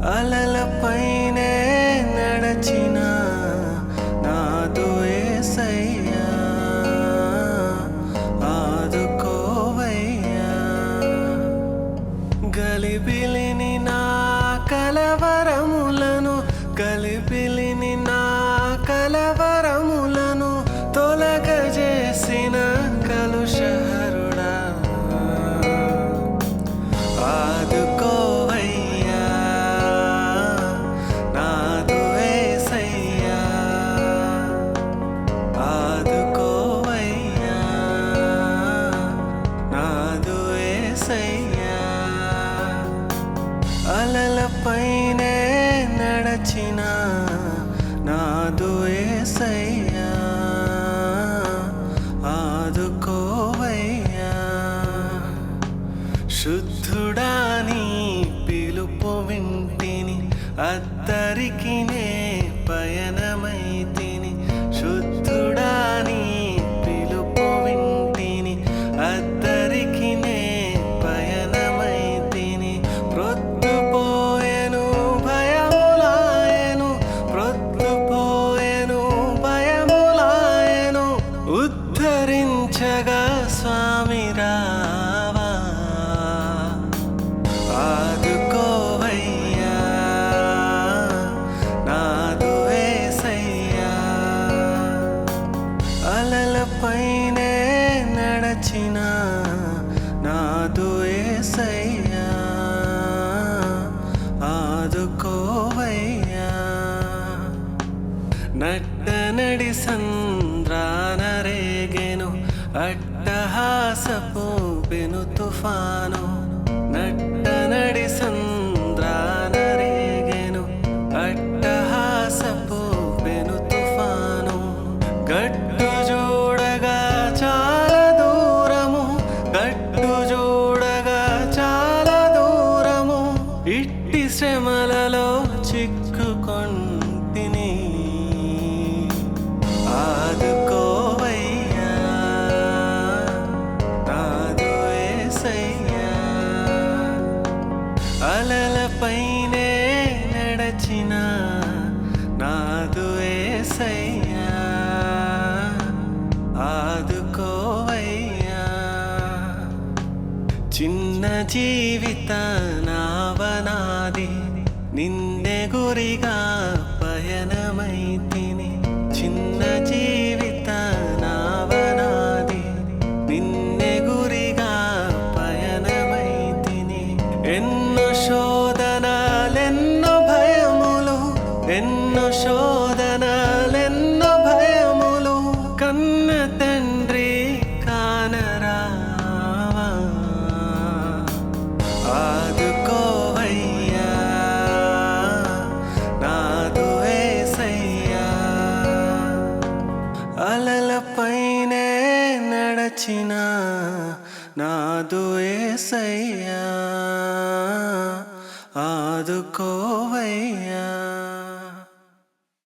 అలలపైనే నడచిన నాదు యేసయ్యా ఆదుకోవయ్యా గలిబిలిని నా కలవరములను గలిబిలిని నా కలవరములను తొలగజేసిన కలుషహరుడా ఆదుకోవయ్యా నాదు యేసయ్యా ఆదుకోవయ్యా నాదు యేసయ్యా అలలపైనే నడచిన నాదు యేసయ్యా ఆదుకోవయ్యా శుద్ధుడా నీ పిలుపు వింటిని అద్దరికి నే పయనమైతిని శుద్ధుడా నీ పిలుపు వింటిని అద్దరికి నే పయనమైతిని ప్రొద్దుపోయెను భయములాయెను ప్రొద్దుపోయెను భయములాయెను ఉద్ధరించగా స్వామి రావా ఆదుకోవయ్యా నాదు యేసయ్యా అలలపైనే నడచిన నాదు యేసయ్యా ఆదుకోవయ్యా నట్టనడి సంద్రాన రేగెను అట్టహాసపు పెను తుఫాను నట్టనడి సంద్రాన రేగెను అట్టహాసపు పెను తుఫాను గట్టు చూడగా చాలా దూరము గట్టు చూడగా చాలా దూరము ఇట్టి శ్రమలలో చిక్కుకొంటిని ఆదుకోవయ్యా నాదు యేసయ్యా అలలపైనే నడచిన నాదు యేసయ్యా ఆదుకోవయ్యా చిన్న జీవిత నావనాది నిన్నే గురిగా పయనమైతిని చిన్న జీవిత నావనాది నిన్నే గురిగా పయనమైతిని ఎన్నో శోధనలెన్నో భయములు ఎన్నో శోధనలెన్నో భయములు కన్న తండ్రి కానరావా ఆదుకోవయ్యా నాదు యేసయ్యా అలలపైనే నడచిన నాదు యేసయ్యా ఆదుకోవయ్యా